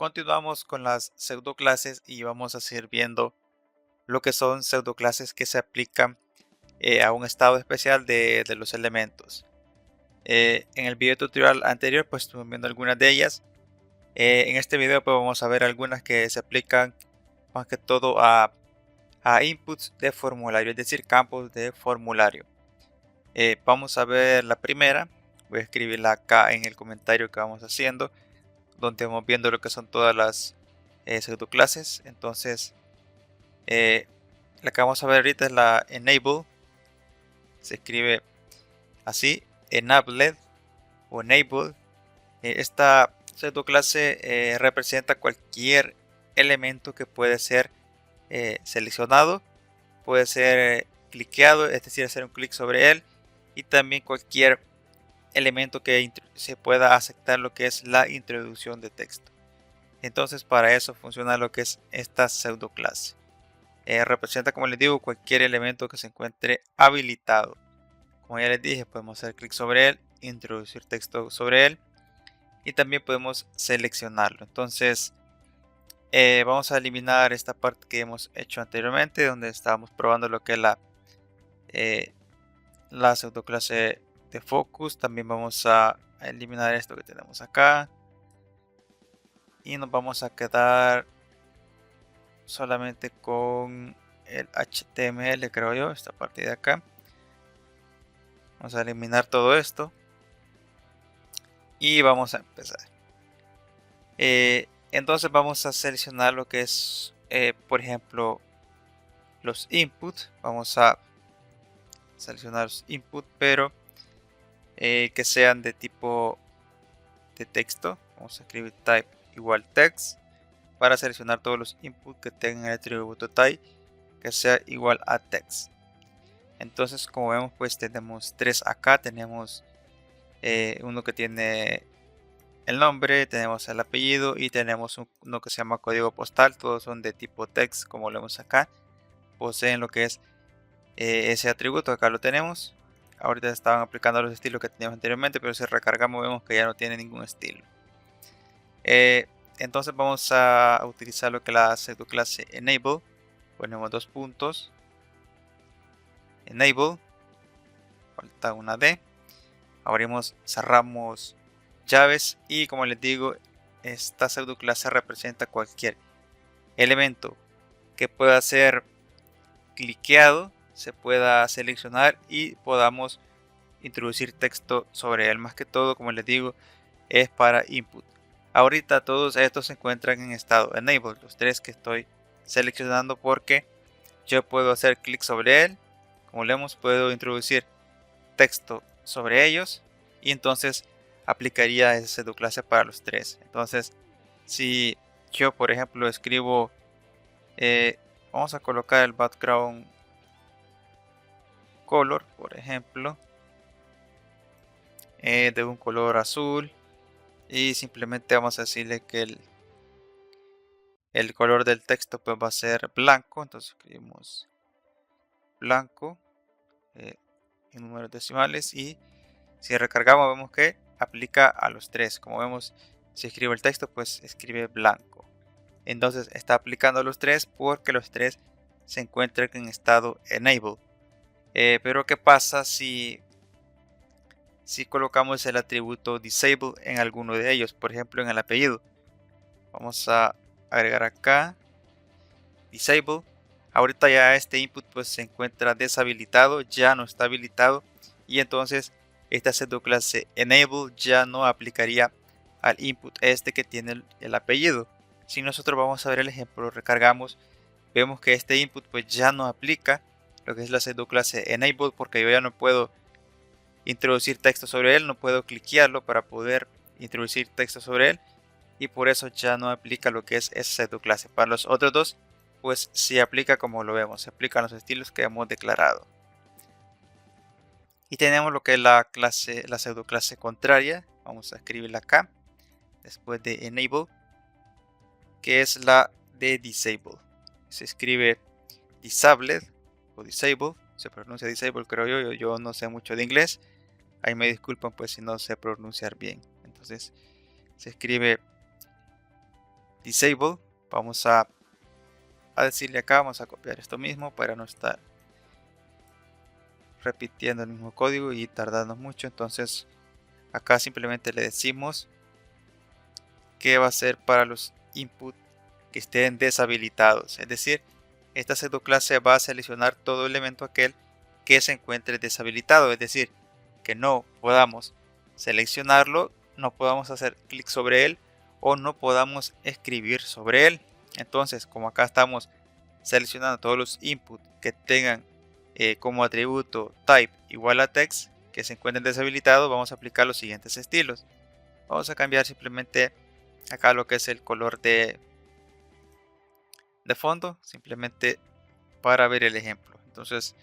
continuamos con las pseudoclases y vamos a seguir viendo lo que son pseudoclases que se aplican a un estado especial de los elementos. En el video tutorial anterior pues estuvimos viendo algunas de ellas. En este video pues vamos a ver algunas que se aplican más que todo a inputs de formulario, es decir, campos de formulario. Vamos a ver la primera. Voy a escribirla acá en el comentario que vamos haciendo, donde vamos viendo lo que son todas las pseudoclases. Entonces la que vamos a ver ahorita es la enable. Se escribe así, enabled o enable. Esta pseudoclase representa cualquier elemento que puede ser seleccionado, puede ser cliqueado, es decir, hacer un clic sobre él, y también cualquier elemento que se pueda aceptar lo que es la introducción de texto. Entonces para eso funciona lo que es esta pseudoclase. Representa, como les digo, cualquier elemento que se encuentre habilitado. Como ya les dije, podemos hacer clic sobre él, introducir texto sobre él y también podemos seleccionarlo. Entonces vamos a eliminar esta parte que hemos hecho anteriormente, donde estábamos probando lo que es la pseudoclase de focus. También vamos a eliminar esto que tenemos acá y nos vamos a quedar solamente con el HTML, creo yo, esta parte de acá. Vamos a eliminar todo esto y vamos a empezar. Entonces vamos a seleccionar lo que es, por ejemplo, los inputs. Vamos a seleccionar los inputs, pero que sean de tipo de texto. Vamos a escribir type igual text para seleccionar todos los inputs que tengan el atributo type que sea igual a text. Entonces, como vemos, pues tenemos tres acá. Tenemos uno que tiene el nombre, tenemos el apellido y tenemos uno que se llama código postal. Todos son de tipo text, como lo vemos acá. Poseen lo que es ese atributo. Acá lo tenemos. Ahorita estaban aplicando los estilos que teníamos anteriormente, pero si recargamos vemos que ya no tiene ningún estilo. Entonces vamos a utilizar lo que es la pseudoclase enable. Ponemos dos puntos. Enable. Falta una D. Abrimos, cerramos llaves y, como les digo, esta pseudoclase representa cualquier elemento que pueda ser cliqueado, se pueda seleccionar y podamos introducir texto sobre él. Más que todo, como les digo, es para input. Ahorita todos estos se encuentran en estado enable, los tres que estoy seleccionando, porque yo puedo hacer clic sobre él. Como leemos, puedo introducir texto sobre ellos y entonces aplicaría esa pseudoclase para los tres. Entonces, si yo, por ejemplo, escribo, vamos a colocar el background color, por ejemplo, de un color azul, y simplemente vamos a decirle que el color del texto pues va a ser blanco. Entonces escribimos blanco en números decimales, y si recargamos vemos que aplica a los tres. Como vemos, si escribo el texto pues escribe blanco. Entonces está aplicando a los tres porque los tres se encuentran en estado enable. Pero ¿qué pasa si colocamos el atributo disable en alguno de ellos? Por ejemplo, en el apellido. Vamos a agregar acá disable. Ahorita ya este input pues se encuentra deshabilitado, ya no está habilitado, y entonces esta pseudoclase enable ya no aplicaría al input este que tiene el apellido. Si nosotros vamos a ver el ejemplo, recargamos, vemos que este input pues ya no aplica lo que es la pseudoclase enable, porque yo ya no puedo introducir texto sobre él, no puedo cliquearlo para poder introducir texto sobre él, y por eso ya no aplica lo que es esa pseudoclase. Para los otros dos pues sí aplica, como lo vemos, se aplican los estilos que hemos declarado. Y tenemos lo que es la pseudoclase contraria. Vamos a escribirla acá después de enable, que es la de disable. Se escribe disabled o disable, se pronuncia disable, creo yo no sé mucho de inglés, ahí me disculpan pues si no sé pronunciar bien. Entonces se escribe disable. Vamos a decirle acá, vamos a copiar esto mismo para no estar repitiendo el mismo código y tardarnos mucho. Entonces acá simplemente le decimos que va a ser para los input que estén deshabilitados, es decir, esta pseudo clase va a seleccionar todo elemento aquel que se encuentre deshabilitado, es decir, que no podamos seleccionarlo, no podamos hacer clic sobre él o no podamos escribir sobre él. Entonces, como acá estamos seleccionando todos los inputs que tengan como atributo type igual a text que se encuentren deshabilitados, vamos a aplicar los siguientes estilos. Vamos a cambiar simplemente acá lo que es el color de fondo, simplemente para ver el ejemplo. Entonces,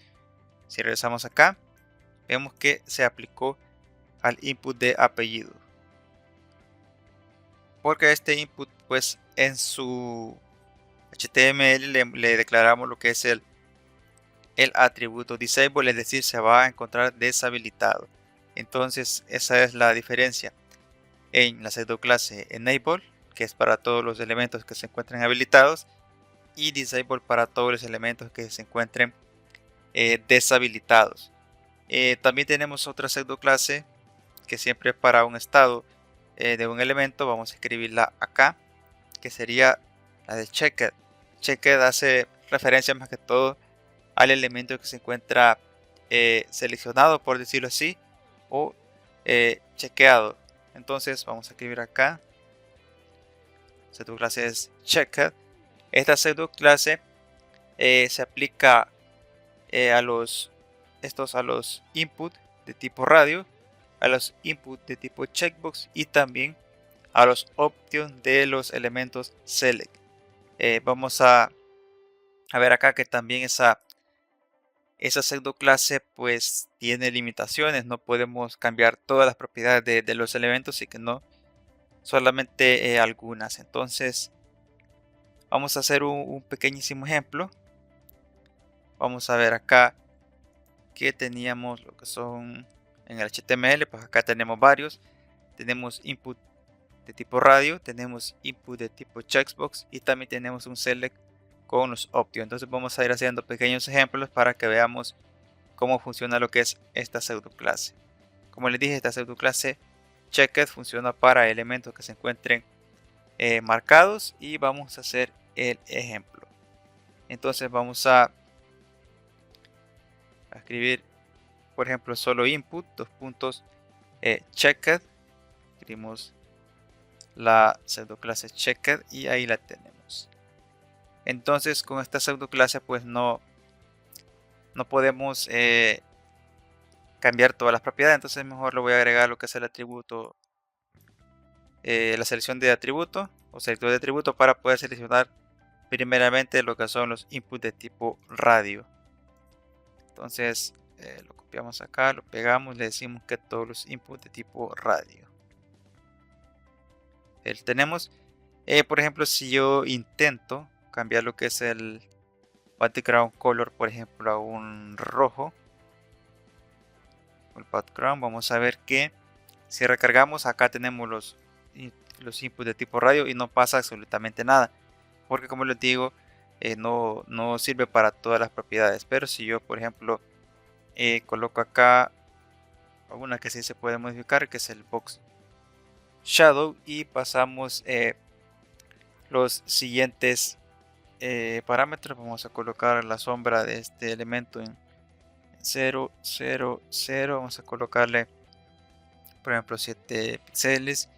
si regresamos acá, vemos que se aplicó al input de apellido, porque este input, pues en su HTML le declaramos lo que es el atributo disable, es decir, se va a encontrar deshabilitado. Entonces, esa es la diferencia en la pseudo clase enable, que es para todos los elementos que se encuentren habilitados, y disable para todos los elementos que se encuentren deshabilitados. También tenemos otra pseudo clase que siempre es para un estado de un elemento. Vamos a escribirla acá, que sería la de checked. Checked hace referencia más que todo al elemento que se encuentra seleccionado, por decirlo así, o chequeado. Entonces vamos a escribir acá, pseudo clase es checked. Esta pseudo clase se aplica a los input de tipo radio, a los input de tipo checkbox y también a los options de los elementos select. Vamos a ver acá que también esa pseudo clase pues tiene limitaciones. No podemos cambiar todas las propiedades de los elementos, y que no solamente algunas. Entonces vamos a hacer un pequeñísimo ejemplo. Vamos a ver acá que teníamos lo que son en el HTML, pues acá tenemos varios. Tenemos input de tipo radio, tenemos input de tipo checkbox y también tenemos un select con los options. Entonces vamos a ir haciendo pequeños ejemplos para que veamos cómo funciona lo que es esta pseudo clase. Como les dije, esta pseudo clase checked funciona para elementos que se encuentren marcados, y vamos a hacer el ejemplo. Entonces vamos a escribir, por ejemplo, solo input, dos puntos, checked. Escribimos la pseudo clase checked y ahí la tenemos. Entonces con esta pseudo clase pues no podemos cambiar todas las propiedades. Entonces mejor le voy a agregar lo que es el atributo, la selección de atributo o selector de atributo, para poder seleccionar primeramente lo que son los inputs de tipo radio. Entonces lo copiamos acá, lo pegamos, le decimos que todos los inputs de tipo radio. Tenemos, por ejemplo, si yo intento cambiar lo que es el background color, por ejemplo, a un rojo, el background, vamos a ver que si recargamos acá tenemos los inputs de tipo radio y no pasa absolutamente nada, porque como les digo, no sirve para todas las propiedades. Pero si yo, por ejemplo, coloco acá una que sí se puede modificar, que es el box shadow, y pasamos los siguientes parámetros, vamos a colocar la sombra de este elemento en 0, 0, 0, vamos a colocarle por ejemplo 7 píxeles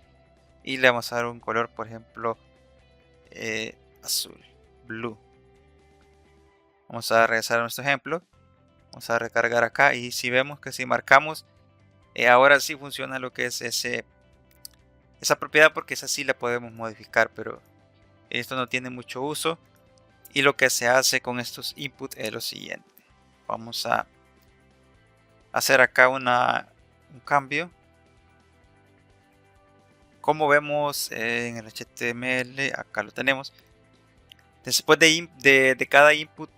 y le vamos a dar un color, por ejemplo azul, blue. Vamos a regresar a nuestro ejemplo, vamos a recargar acá, y si vemos que si marcamos, ahora sí funciona lo que es esa propiedad, porque esa sí la podemos modificar, pero esto no tiene mucho uso. Y lo que se hace con estos inputs es lo siguiente. Vamos a hacer acá un cambio. Como vemos en el HTML, acá lo tenemos. Después de cada input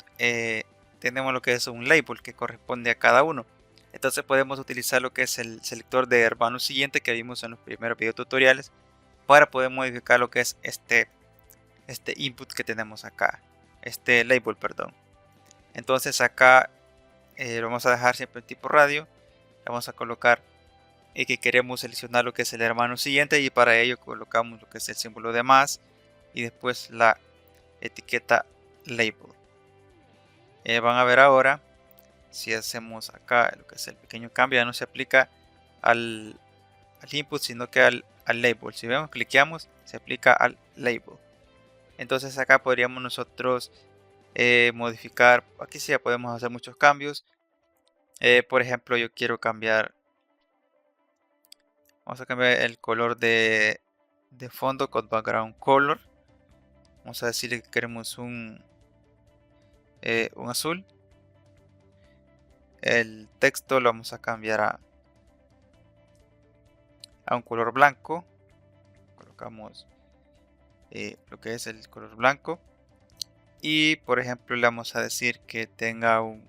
tenemos lo que es un label que corresponde a cada uno. Entonces podemos utilizar lo que es el selector de hermano siguiente que vimos en los primeros videotutoriales para poder modificar lo que es este este input que tenemos acá, este label, perdón. Entonces acá lo vamos a dejar siempre en tipo radio. Vamos a colocar que queremos seleccionar lo que es el hermano siguiente, y para ello colocamos lo que es el símbolo de más y después la etiqueta label. Van a ver ahora, si hacemos acá lo que es el pequeño cambio, ya no se aplica al input, sino que al label. Si vemos, cliqueamos, se aplica al label. Entonces acá podríamos nosotros modificar, aquí sí ya podemos hacer muchos cambios. Por ejemplo, yo quiero cambiar, vamos a cambiar el color de fondo con background color. Vamos a decirle que queremos un azul. El texto lo vamos a cambiar a un color blanco. Colocamos lo que es el color blanco. Y por ejemplo le vamos a decir que tenga un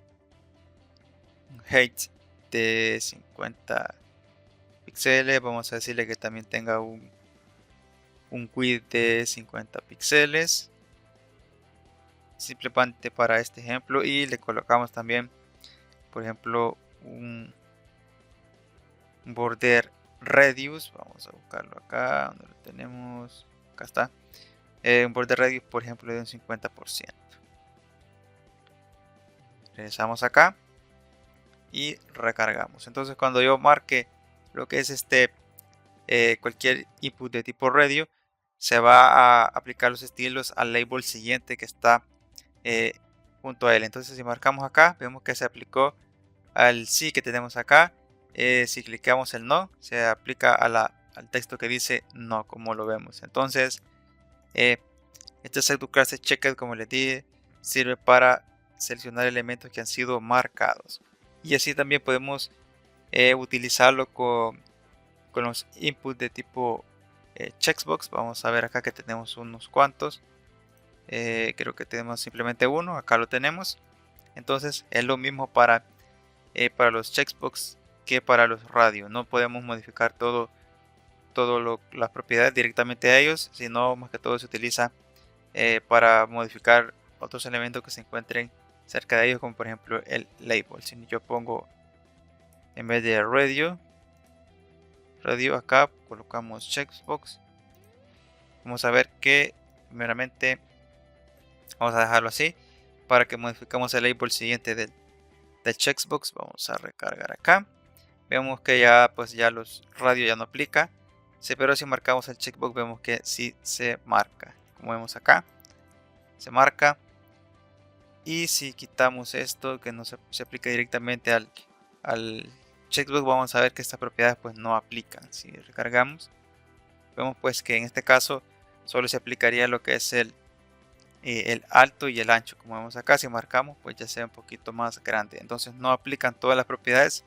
height de 50 píxeles. Vamos a decirle que también tenga un width de 50 píxeles. Simplemente para este ejemplo. Y le colocamos también, por ejemplo, un border radius. Vamos a buscarlo acá, donde lo tenemos. Acá está. Un border radius, por ejemplo, de un 50%. Regresamos acá y recargamos. Entonces cuando yo marque lo que es cualquier input de tipo radio, se va a aplicar los estilos al label siguiente que está junto a él. Entonces si marcamos acá, vemos que se aplicó al sí que tenemos acá. Si clicamos el no, se aplica al texto que dice no, como lo vemos. Entonces este pseudoclass checked, como les dije, sirve para seleccionar elementos que han sido marcados. Y así también podemos utilizarlo con los inputs de tipo checkbox. Vamos a ver acá que tenemos unos cuantos. Creo que tenemos simplemente uno. Acá lo tenemos. Entonces es lo mismo para los checkbox que para los radios. No podemos modificar todo las propiedades directamente a ellos, sino más que todo se utiliza para modificar otros elementos que se encuentren cerca de ellos, como por ejemplo el label. Si yo pongo, en vez de radio acá colocamos checkbox, vamos a ver que primeramente vamos a dejarlo así para que modificamos el label siguiente del checkbox. Vamos a recargar acá. Vemos que ya los radios ya no aplica. Sí, pero si marcamos el checkbox vemos que sí se marca, como vemos acá se marca. Y si quitamos esto que no se aplica directamente al checkbox, vamos a ver que estas propiedades pues no aplican. Si recargamos, vemos pues que en este caso solo se aplicaría lo que es el alto y el ancho. Como vemos acá, si marcamos pues ya sea un poquito más grande. Entonces no aplican todas las propiedades,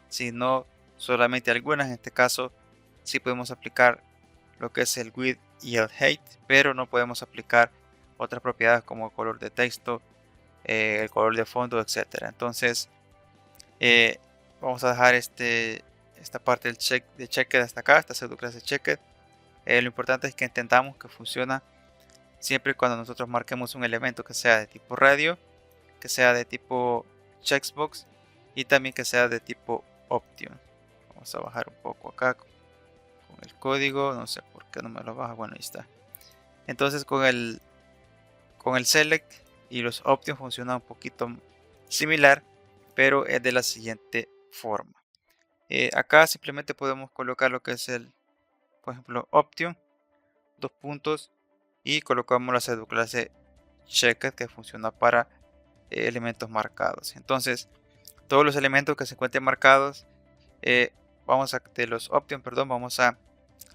sino solamente algunas. En este caso sí podemos aplicar lo que es el width y el height, pero no podemos aplicar otras propiedades como el color de texto, el color de fondo, etcétera. Entonces vamos a dejar esta parte del checked hasta acá, esta pseudoclase checked. Lo importante es que entendamos que funciona siempre cuando nosotros marquemos un elemento que sea de tipo radio, que sea de tipo checkbox y también que sea de tipo option. Vamos a bajar un poco acá con el código, no sé por qué no me lo baja. Bueno, ahí está. Entonces con el select y los options funciona un poquito similar, pero es de la siguiente forma. Acá simplemente podemos colocar lo que es por ejemplo, option, dos puntos, y colocamos la pseudoclase checked que funciona para elementos marcados. Entonces todos los elementos que se encuentren marcados, de los options, perdón, vamos a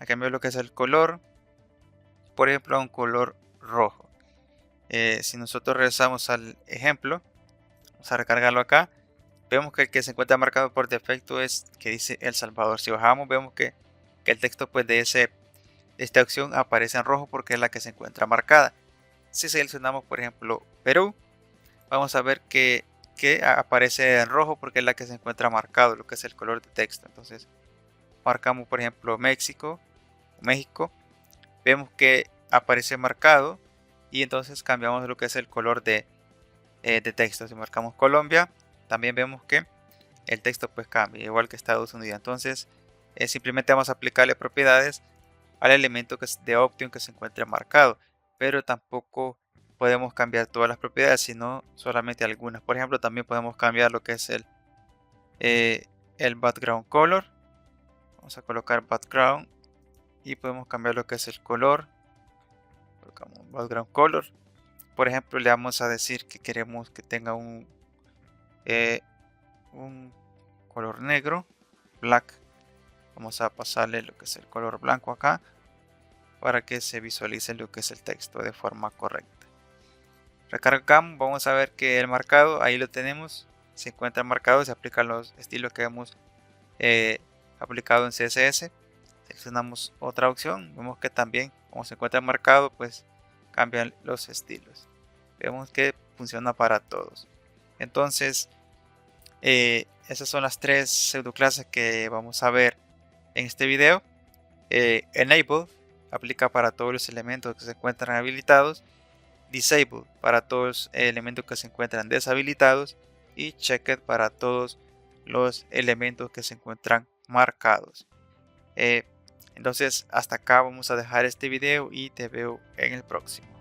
cambiar lo que es el color, por ejemplo a un color rojo. Si nosotros regresamos al ejemplo, vamos a recargarlo acá, vemos que el que se encuentra marcado por defecto es que dice El Salvador. Si bajamos vemos que el texto pues de esta opción aparece en rojo porque es la que se encuentra marcada. Si seleccionamos por ejemplo Perú, vamos a ver que aparece en rojo porque es la que se encuentra marcado, lo que es el color de texto. Entonces marcamos por ejemplo México, vemos que aparece marcado y entonces cambiamos lo que es el color de texto. Si marcamos Colombia, también vemos que el texto pues cambia, igual que Estados Unidos. Entonces simplemente vamos a aplicarle propiedades al elemento que es de Option que se encuentre marcado, pero tampoco podemos cambiar todas las propiedades, sino solamente algunas. Por ejemplo, también podemos cambiar lo que es el background color. Vamos a colocar background y podemos cambiar lo que es el color. Colocamos background color. Por ejemplo, le vamos a decir que queremos que tenga un color negro, black. Vamos a pasarle lo que es el color blanco acá para que se visualice lo que es el texto de forma correcta. Recargamos, vamos a ver que el marcado, ahí lo tenemos, se encuentra marcado, se aplican los estilos que hemos aplicado en CSS. Seleccionamos otra opción, vemos que también como se encuentra marcado, pues cambian los estilos. Vemos que funciona para todos. Entonces esas son las tres pseudoclases que vamos a ver en este video. Enable aplica para todos los elementos que se encuentran habilitados, Disable para todos los elementos que se encuentran deshabilitados y Checked para todos los elementos que se encuentran marcados. Entonces hasta acá vamos a dejar este video y te veo en el próximo.